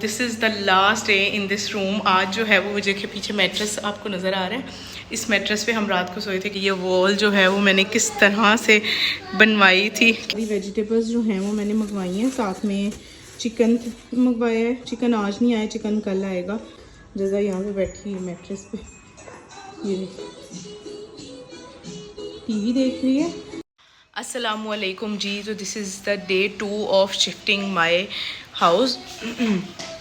This is the last day in this room. आज जो है वो मुझे के पीछे मैट्रेस आपको नज़र आ रहा है। इस मैट्रेस पे हम रात को सोए थे कि ये वॉल जो है वो मैंने किस तरह से बनवाई थी। वेजिटेबल्स जो हैं वो मैंने मंगवाई हैं, साथ में चिकन मंगवाया है। चिकन आज नहीं आया, चिकन कल आएगा। जज़ा यहाँ पे बैठी है मैट्रेस पे, ये टीवी देख रही है। अस्सलामुअलैकुम जी। तो this is the day 2 of shifting my house.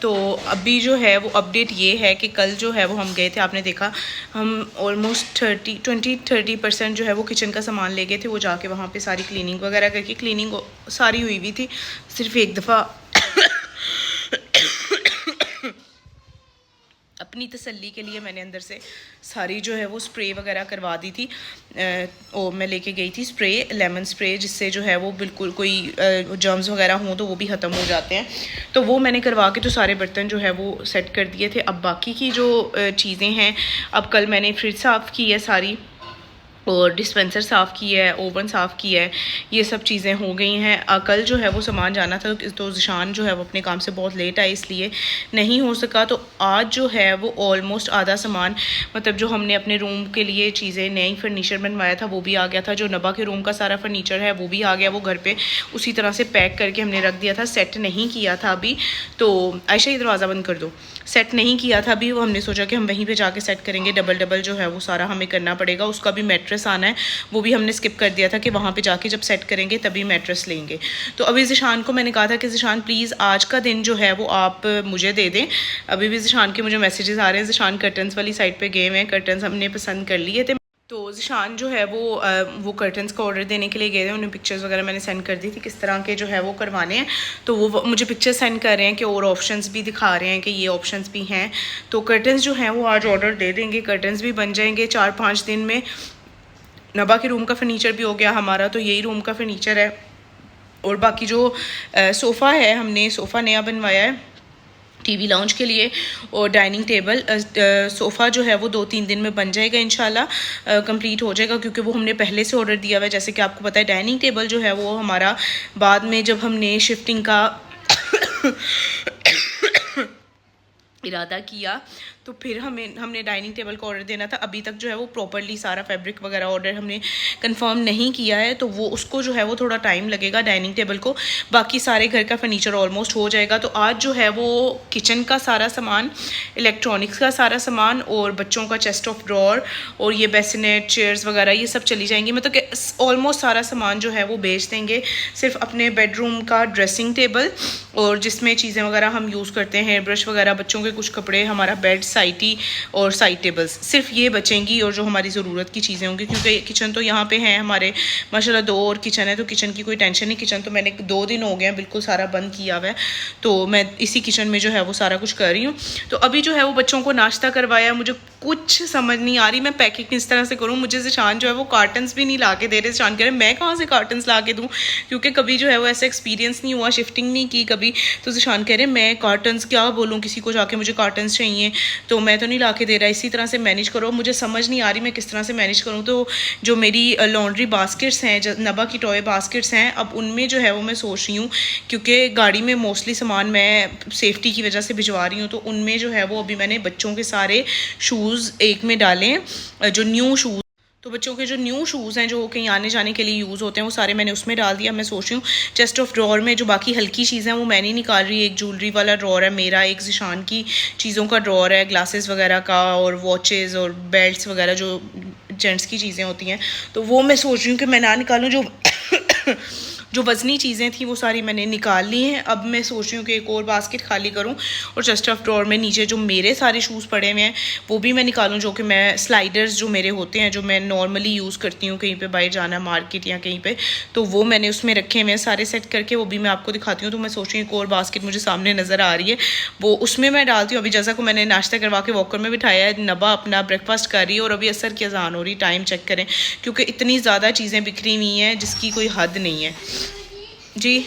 तो अभी जो है वो अपडेट ये है कि कल जो है वो हम गए थे, आपने देखा हम ऑलमोस्ट 30% जो है वो किचन का सामान ले गए थे। वो जाके वहाँ पे सारी क्लीनिंग वगैरह करके, क्लीनिंग सारी हुई हुई थी, सिर्फ एक दफ़ा अपनी तसल्ली के लिए मैंने अंदर से सारी जो है वो स्प्रे वगैरह करवा दी थी। मैं लेके गई थी स्प्रे, लेमन स्प्रे, जिससे जो है वो बिल्कुल कोई जर्म्स वगैरह हों तो वो भी ख़त्म हो जाते हैं। तो वो मैंने करवा के तो सारे बर्तन जो है वो सेट कर दिए थे। अब बाकी की जो चीज़ें हैं, अब कल मैंने फ्रिज साफ़ की है सारी, और डिस्पेंसर साफ़ किया है, ओवन साफ़ किया है, ये सब चीज़ें हो गई हैं। कल जो है वो सामान जाना था तो ज़िशान जो है वो अपने काम से बहुत लेट आए, इसलिए नहीं हो सका। तो आज जो है वो ऑलमोस्ट आधा सामान, मतलब जो हमने अपने रूम के लिए चीज़ें, नई फर्नीचर बनवाया था वो भी आ गया था। जो नबा के रूम का सारा फर्नीचर है वो भी आ गया। वो घर पे उसी तरह से पैक करके हमने रख दिया था, सेट नहीं किया था अभी। तो आयशा, ये दरवाज़ा बंद कर दो। सेट नहीं किया था अभी, वो हमने सोचा कि हम वहीं पे जाके सेट करेंगे। डबल जो है वो सारा हमें करना पड़ेगा। उसका भी मैट्रेस आना है, वो भी हमने स्किप कर दिया था कि वहाँ पे जाके जब सेट करेंगे तभी मैट्रेस लेंगे। तो अभी ज़िशान को मैंने कहा था कि ज़िशान प्लीज़ आज का दिन जो है वो आप मुझे दे दें। अभी भी ज़िशान के मुझे मैसेजेस आ रहे हैं। ज़िशान कर्टन्स वाली साइड पे गए हुए हैं, कर्टन्स हमने पसंद कर लिए थे। तो ज़िशान जो है वो कर्टन्स का ऑर्डर देने के लिए गए थे। उन्हें पिक्चर्स वगैरह मैंने सेंड कर दी थी किस तरह के जो है वो करवाने हैं। तो वो मुझे पिक्चर सेंड कर रहे हैं कि और ऑप्शंस भी दिखा रहे हैं कि ये ऑप्शंस भी हैं। तो कर्टन्स जो हैं वो आज ऑर्डर दे देंगे, कर्टन्स भी बन जाएंगे 4-5 दिन में। नबा के रूम का फर्नीचर भी हो गया हमारा, तो यही रूम का फर्नीचर है। और बाकी जो सोफ़ा है, हमने सोफ़ा नया बनवाया है टीवी लाउंज के लिए, और डाइनिंग टेबल। सोफ़ा जो है वो 2-3 दिन में बन जाएगा इंशाल्लाह, कंप्लीट हो जाएगा, क्योंकि वो हमने पहले से ऑर्डर दिया हुआ है। जैसे कि आपको पता है डाइनिंग टेबल जो है वो हमारा बाद में जब हमने शिफ्टिंग का इरादा किया तो फिर हमने डाइनिंग टेबल का ऑर्डर देना था। अभी तक जो है वो प्रॉपर्ली सारा फैब्रिक वगैरह ऑर्डर हमने कंफर्म नहीं किया है, तो वो उसको जो है वो थोड़ा टाइम लगेगा डाइनिंग टेबल को। बाकी सारे घर का फर्नीचर ऑलमोस्ट हो जाएगा। तो आज जो है वो किचन का सारा सामान, इलेक्ट्रॉनिक्स का सारा सामान, और बच्चों का चेस्ट ऑफ ड्रॉर, और ये बेसिनेट, चेयर्स वगैरह ये सब चली जाएंगी। मतलब कि ऑलमोस्ट सारा सामान जो है वो बेच देंगे। सिर्फ अपने बेडरूम का ड्रेसिंग टेबल, और जिसमें चीज़ें वगैरह हम यूज़ करते हैं, ब्रश वगैरह, बच्चों के कुछ कपड़े, हमारा बेड, साइटी और साइड टेबल्स, सिर्फ ये बचेंगी। और जो हमारी ज़रूरत की चीज़ें होंगी, क्योंकि किचन तो यहाँ पे हैं हमारे माशाल्लाह 2 और किचन है, तो किचन की कोई टेंशन नहीं। किचन तो मैंने 2 दिन हो गए हैं बिल्कुल सारा बंद किया हुआ है, तो मैं इसी किचन में जो है वो सारा कुछ कर रही हूँ। तो अभी जो है वो बच्चों को नाश्ता करवाया। मुझे कुछ समझ नहीं आ रही मैं पैकिंग किस तरह से करूँ। मुझे ज़िशान जो है वो कार्टन्स भी नहीं ला के दे रहे। ज़िशान कह रहे मैं कहाँ से कार्टन्स ला के दूँ, क्योंकि कभी जो है वो ऐसा एक्सपीरियंस नहीं हुआ, शिफ्टिंग नहीं की कभी। तो ज़िशान कह रहे मैं कार्टन्स क्या बोलूँ किसी को जाके, मुझे कार्टन्स चाहिए, तो मैं तो नहीं ला के दे रहा। इसी तरह से मैनेज करो। मुझे समझ नहीं आ रही मैं किस तरह से मैनेज करूँ। तो जो मेरी लॉन्ड्री बास्केट्स हैं, जो नबा की टॉय बास्केट्स हैं, अब उनमें जो है वो मैं सोच रही हूँ, क्योंकि गाड़ी में मोस्टली सामान मैं सेफ्टी की वजह से भिजवा रही हूँ, तो उनमें जो है वो अभी मैंने बच्चों के सारे शूज़ एक में डाले, जो न्यू शूज़, तो बच्चों के जो न्यू शूज़ हैं जो कहीं आने जाने के लिए यूज़ होते हैं, वो सारे मैंने उसमें डाल दिया। मैं सोच रही हूँ चेस्ट ऑफ ड्रॉर में जो बाकी हल्की चीज़ें हैं वो मैं नहीं निकाल रही। एक ज्वेलरी वाला ड्रॉर है मेरा, एक ज़िशान की चीज़ों का ड्रॉर है, ग्लासेस वगैरह का, और वॉचेज़ और बेल्ट्स वगैरह जो जेंट्स की चीज़ें होती हैं, तो वो मैं सोच रही हूँ कि मैं ना निकालूँ। जो वज़नी चीज़ें थी वो सारी मैंने निकाल ली हैं। अब मैं सोच रही हूँ कि एक और बास्केट खाली करूँ, और चेस्ट ऑफ ड्रॉर में नीचे जो मेरे सारे शूज़ पड़े हुए हैं वो भी मैं निकालूँ, जो कि मैं स्लाइडर्स जो मेरे होते हैं, जो मैं नॉर्मली यूज़ करती हूँ कहीं पे बाहर जाना, मार्केट या कहीं पे, तो वो मैंने उसमें रखे हुए हैं सारे सेट करके। वो भी मैं आपको दिखाती हूँ। तो मैं सोच रही हूँ एक और बास्केट मुझे सामने नज़र आ रही है, वो उसमें मैं डालती हूँ। अभी जैसा को मैंने नाश्ता करवा के वॉकर में बिठाया है, नबा अपना ब्रेकफास्ट कर रही है, और अभी असर की अज़ान हो रही। टाइम चेक करें, क्योंकि इतनी ज़्यादा चीज़ें बिखरी हुई हैं जिसकी कोई हद नहीं है जी।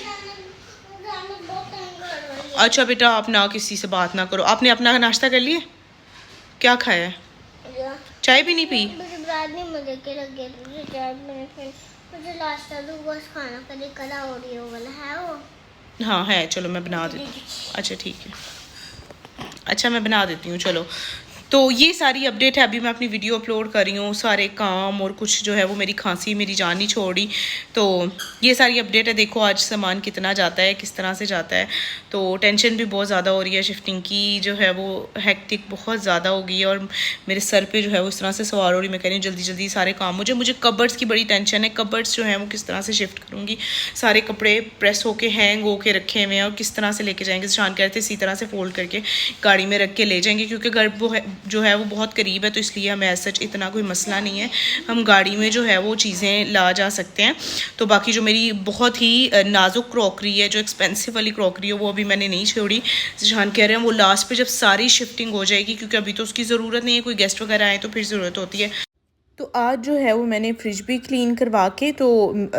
अच्छा बेटा, आप ना किसी से बात ना करो। आपने अपना नाश्ता कर लिया? क्या खाया है? चाय भी नहीं पी? हाँ है, चलो मैं बना देती। अच्छा ठीक है। अच्छा मैं बना देती हूँ, चलो। तो ये सारी अपडेट है, अभी मैं अपनी वीडियो अपलोड कर रही हूँ, सारे काम और कुछ जो है वो मेरी खांसी मेरी जान नहीं छोड़ी। तो ये सारी अपडेट है। देखो आज सामान कितना जाता है, किस तरह से जाता है। तो टेंशन भी बहुत ज़्यादा हो रही है, शिफ्टिंग की जो है वो हेक्टिक बहुत ज़्यादा हो गई है और मेरे सर पे जो है वो इस तरह से सवार हो रही है। मैं कह रही हूँ जल्दी जल्दी सारे काम मुझे कबर्ड्स की बड़ी टेंशन है। कबर्ड्स जो है वो किस तरह से शिफ्ट करूँगी, सारे कपड़े प्रेस होके हैंग होके रखे हुए हैं और किस तरह से लेके जाएंगे। शान कह रहे थे इसी तरह से फोल्ड करके गाड़ी में रख के ले जाएंगे, क्योंकि घर वो जो है वो बहुत करीब है, तो इसलिए हमें सच इतना कोई मसला नहीं है, हम गाड़ी में जो है वो चीज़ें ला जा सकते हैं। तो बाकी जो मेरी बहुत ही नाजुक क्रॉकरी है, जो एक्सपेंसिव वाली क्रॉकरी है, वो अभी मैंने नहीं छोड़ी। जहान कह रहे हैं वो लास्ट पे जब सारी शिफ्टिंग हो जाएगी, क्योंकि अभी तो उसकी ज़रूरत नहीं है, कोई गेस्ट वगैरह आए तो फिर ज़रूरत होती है। तो आज जो है वो मैंने फ्रिज भी क्लीन करवा के तो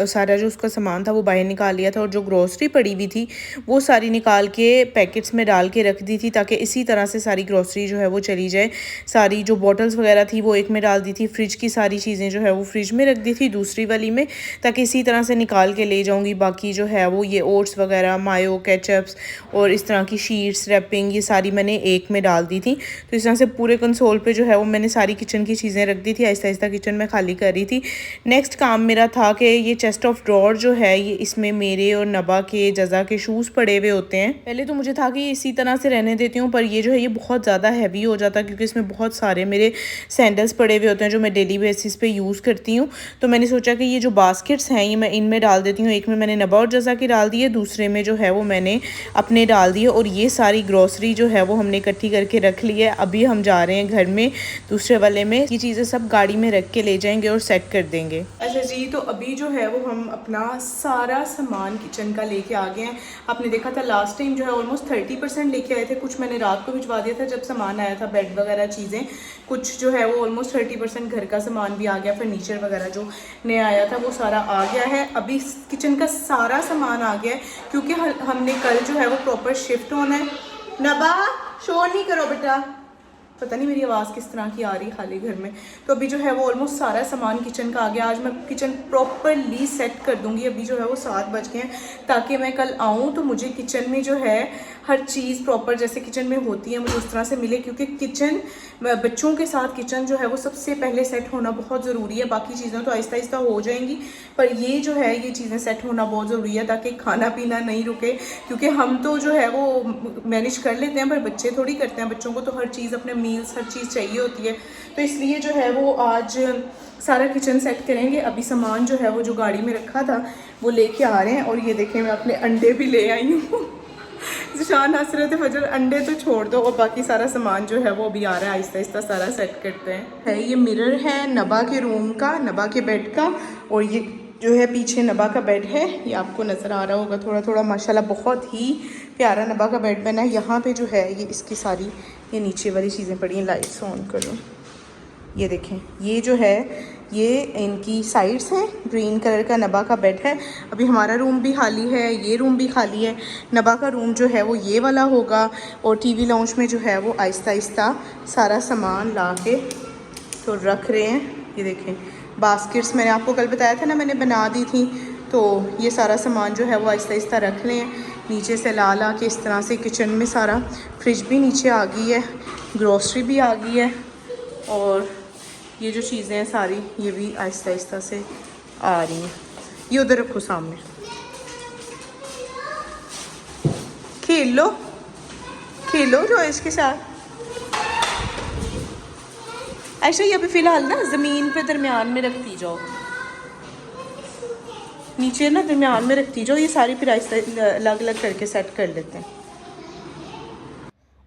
सारा जो उसका सामान था वो बाहर निकाल लिया था, और जो ग्रोसरी पड़ी हुई थी वो सारी निकाल के पैकेट्स में डाल के रख दी थी, ताकि इसी तरह से सारी ग्रोसरी जो है वो चली जाए। सारी जो बॉटल्स वगैरह थी वो एक में डाल दी थी, फ्रिज की सारी चीज़ें जो है वो फ्रिज में रख दी थी दूसरी वाली में, ताकि इसी तरह से निकाल के ले जाऊँगी। बाकी जो है वो ये ओट्स वगैरह, मायो, केचप्स और इस तरह की शीट्स, रैपिंग, ये सारी मैंने एक में डाल दी थी। तो इस तरह से पूरे कंसोल पे जो है वो मैंने सारी किचन की चीज़ें रख दी थी। आहिस्ता आहिस्ता किचन में खाली कर रही थी। नेक्स्ट काम मेरा था कि ये चेस्ट ऑफ ड्रॉर जो है ये इसमें मेरे और नबा के, जज़ा के शूज़ पड़े हुए होते हैं। पहले तो मुझे था कि इसी तरह से रहने देती हूँ, पर ये जो है ये बहुत ज़्यादा हैवी हो जाता है, क्योंकि इसमें बहुत सारे मेरे सैंडल्स पड़े हुए होते हैं जो मैं डेली बेसिस पे यूज़ करती हूँ। तो मैंने सोचा कि ये जो बास्केट्स हैं ये मैं इनमें डाल देती हूँ। एक में मैंने नबा और जज़ा की डाल दी है, दूसरे में जो है वो मैंने अपने डाल दिए, और ये सारी ग्रॉसरी जो है वो हमने इकट्ठी करके रख ली है। अभी हम जा रहे हैं घर में दूसरे वाले में, ये चीज़ें सब गाड़ी में रख के ले जाएंगे और सेट कर देंगे। अच्छा जी, तो अभी जो है वो हम अपना सारा सामान किचन का लेके आ गए हैं। आपने देखा था लास्ट टाइम जो है ऑलमोस्ट 30% लेके आए थे, कुछ मैंने रात को भिजवा दिया था जब सामान आया था, बेड वगैरह चीज़ें, कुछ जो है वो ऑलमोस्ट 30% घर का सामान भी आ गया, फर्नीचर वगैरह जो नया आया था वो सारा आ गया है। अभी किचन का सारा सामान आ गया है, क्योंकि हमने कल जो है वो प्रॉपर शिफ्ट होना है। नबा शोर नहीं करो बेटा, पता नहीं मेरी आवाज़ किस तरह की आ रही खाली घर में। तो अभी जो है वो ऑलमोस्ट सारा सामान किचन का आ गया। आज मैं किचन प्रॉपरली सेट कर दूंगी। अभी जो है वो 7 बज गए हैं, ताकि मैं कल आऊँ तो मुझे किचन में जो है हर चीज़ प्रॉपर जैसे किचन में होती है मुझे उस तरह से मिले, क्योंकि किचन बच्चों के साथ किचन जो है वो सबसे पहले सेट होना बहुत ज़रूरी है। बाकी चीज़ें तो आहिस्ता आहिस्ता हो जाएंगी, पर ये जो है ये चीज़ें सेट होना बहुत ज़रूरी है, ताकि खाना पीना नहीं रुके। क्योंकि हम तो जो है वो मैनेज कर लेते हैं, पर बच्चे थोड़ी करते हैं। बच्चों को तो हर चीज़, अपने मील्स, हर चीज़ चाहिए होती है। तो इसलिए जो है वो आज सारा किचन सेट करेंगे। अभी सामान जो है वो जो गाड़ी में रखा था वो लेके आ रहे हैं। और ये देखें मैं अपने अंडे भी ले आई हूँ। जिशान हंस रहे थे फजर, अंडे तो छोड़ दो, और बाकी सारा सामान जो है वो अभी आ रहा है। आहिस्ता आहिस्ता सारा सेट करते हैं। ये मिरर है नबा के रूम का, नबा के बेड का, और ये जो है पीछे नबा का बेड है, ये आपको नज़र आ रहा होगा थोड़ा थोड़ा। माशाल्लाह बहुत ही प्यारा नबा का बेड बना है। यहाँ पे जो है ये इसकी सारी ये नीचे वाली चीज़ें पड़ी हैं। लाइट्स ऑन करो, ये देखें, ये जो है ये इनकी साइड्स हैं। ग्रीन कलर का नबा का बेड है। अभी हमारा रूम भी खाली है, ये रूम भी खाली है। नबा का रूम जो है वो ये वाला होगा, और टीवी लाउंज में जो है वो आहिस्ता आहिस्ता सारा सामान ला के तो रख रहे हैं। ये देखें बास्केट्स मैंने आपको कल बताया था ना, मैंने बना दी थी। तो ये सारा सामान जो है वो आहिस्ता आहिस्ता रख लें नीचे से ला के इस तरह से। किचन में सारा, फ्रिज भी नीचे आ गई है, ग्रोसरी भी आ गई है, और ये जो चीज़ें हैं सारी ये भी आहिस्ता आहिस्ता से आ रही हैं। ये उधर रखो सामने, खेलो जो इसके साथ। ऐसा ही अभी फ़िलहाल ना ज़मीन पे दरमियान में रखती जाओ, नीचे ना दरमियान में रखती जाओ। ये सारी फिर आहिस्ता अलग अलग करके सेट कर लेते हैं।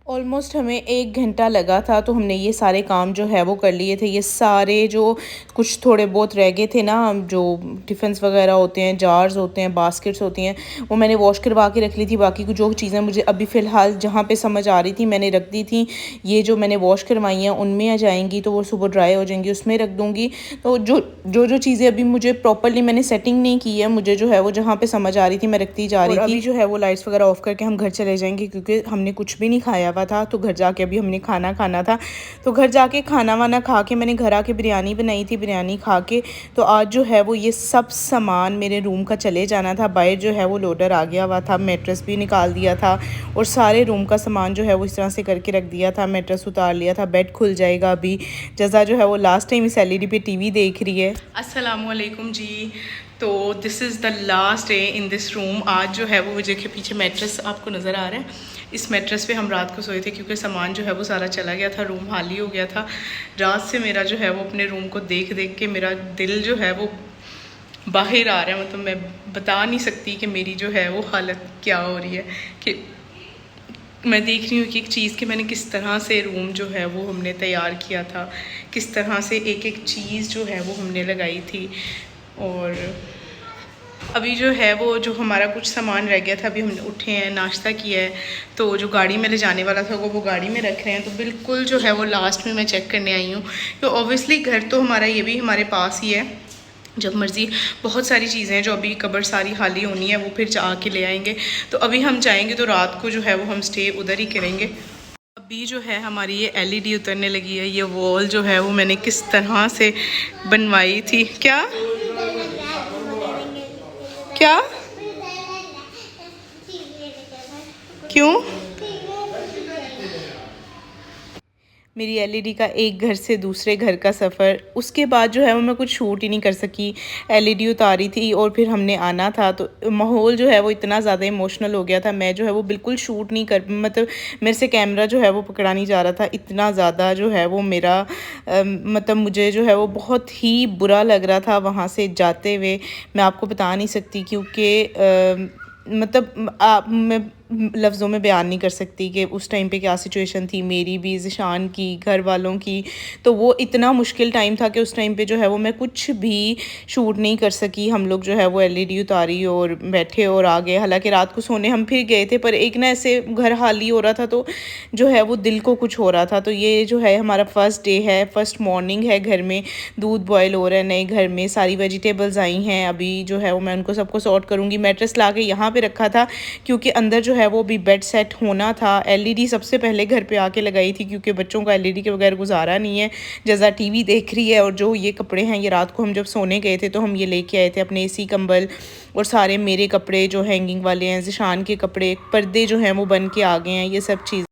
ऑलमोस्ट हमें 1 घंटा लगा था, तो हमने ये सारे काम जो है वो कर लिए थे। ये सारे जो कुछ थोड़े बहुत रह गए थे ना, जो टिफ़िन्स वगैरह होते हैं, जार्स होते हैं, बास्केट्स होती हैं, वो मैंने वॉश करवा के रख ली थी। बाकी जो चीज़ें मुझे अभी फ़िलहाल जहाँ पे समझ आ रही थी मैंने रख दी थी। ये जो मैंने वॉश करवाई हैं उनमें आ जाएंगी, तो वो सुबह ड्राई हो जाएंगी, उसमें रख दूँगी। तो जो चीज़ें अभी मुझे प्रॉपरली मैंने सेटिंग नहीं की है, मुझे जो है वो जहाँ पर समझ आ रही थी मैं रखती जा रही थी। अभी जो है वो लाइट्स वगैरह ऑफ करके हम घर चले जाएँगे, क्योंकि हमने कुछ भी नहीं खाया हुआ था, तो घर जाके अभी हमने खाना खाना था। तो घर जाके खाना वाना खा के मैंने घर आके बिरयानी बनाई थी। बिरयानी खा के तो आज जो है वो ये सब सामान मेरे रूम का चले जाना था। बाहर जो है वो लोडर आ गया हुआ था, मैट्रेस भी निकाल दिया था और सारे रूम का सामान जो है वो इस तरह से करके रख दिया था। मैट्रेस उतार लिया था, बेड खुल जाएगा अभी। जज़ा जो है वो लास्ट टाइम इस LED पे TV देख रही है। अस्सलाम वालेकुम जी। तो this is the last day in this room. आज जो है वो मुझे के पीछे मैट्रेस आपको नज़र आ रहा है। इस मैट्रेस पे हम रात को सोए थे क्योंकि सामान जो है वो सारा चला गया था, रूम खाली हो गया था। रात से मेरा जो है वो अपने रूम को देख देख के मेरा दिल जो है वो बाहर आ रहा है। मतलब मैं बता नहीं सकती कि मेरी जो है वो हालत क्या हो रही है कि मैं देख रही हूँ कि एक चीज़ कि मैंने किस तरह से रूम जो है वो हमने तैयार किया था, किस तरह से एक एक चीज़ जो है वो हमने लगाई थी। और अभी जो है वो जो हमारा कुछ सामान रह गया था, अभी हम उठे हैं, नाश्ता किया है, तो जो गाड़ी में ले जाने वाला था वो गाड़ी में रख रहे हैं। तो बिल्कुल जो है वो लास्ट में मैं चेक करने आई हूँ। तो ऑब्वियसली घर तो हमारा ये भी हमारे पास ही है, जब मर्ज़ी। बहुत सारी चीज़ें हैं जो अभी कबर सारी खाली होनी है, वो फिर जा के ले आएंगे। तो अभी हम जाएंगे तो रात को जो है वो हम स्टे उधर ही करेंगे। अभी जो है हमारी ये LED उतरने लगी है। ये वॉल जो है वो मैंने किस तरह से बनवाई थी। क्या क्या क्यों? मेरी LED का एक घर से दूसरे घर का सफ़र, उसके बाद जो है वो मैं कुछ शूट ही नहीं कर सकी। LED उतारी थी और फिर हमने आना था, तो माहौल जो है वो इतना ज़्यादा इमोशनल हो गया था। मैं जो है वो बिल्कुल शूट नहीं कर, मतलब मेरे से कैमरा जो है वो पकड़ा नहीं जा रहा था। इतना ज़्यादा जो है वो मेरा मतलब मुझे जो है वो बहुत ही बुरा लग रहा था वहाँ से जाते हुए। मैं आपको बता नहीं सकती क्योंकि मतलब मैं लफ्ज़ों में बयान नहीं कर सकती कि उस टाइम पे क्या सिचुएशन थी, मेरी भी, ज़िशान की, घर वालों की। तो वो इतना मुश्किल टाइम था कि उस टाइम पे जो है वो मैं कुछ भी शूट नहीं कर सकी। हम लोग जो है वो LED उतारी और बैठे और आ गए। हालांकि रात को सोने हम फिर गए थे, पर एक ना ऐसे घर खाली हो रहा था तो जो है वो दिल को कुछ हो रहा था। तो ये जो है हमारा फ़र्स्ट डे है, फ़र्स्ट मॉर्निंग है। घर में दूध बॉयल हो रहा है, नए घर में सारी वेजिटेबल्स आई हैं। अभी जो है वो मैं उनको सबको सॉर्ट करूँगी। मैट्रेस ला के यहाँ पे रखा था क्योंकि अंदर जो है वो भी बेड सेट होना था। LED सबसे पहले घर पे आके लगाई थी क्योंकि बच्चों का LED के बगैर गुजारा नहीं है। जज़ा TV देख रही है और जो ये कपड़े हैं ये रात को हम जब सोने गए थे तो हम ये लेके आए थे, अपने AC कंबल और सारे मेरे कपड़े जो हैंगिंग वाले हैं, ज़िशान के कपड़े, पर्दे जो हैं वो बन के आ गए हैं, ये सब चीज़।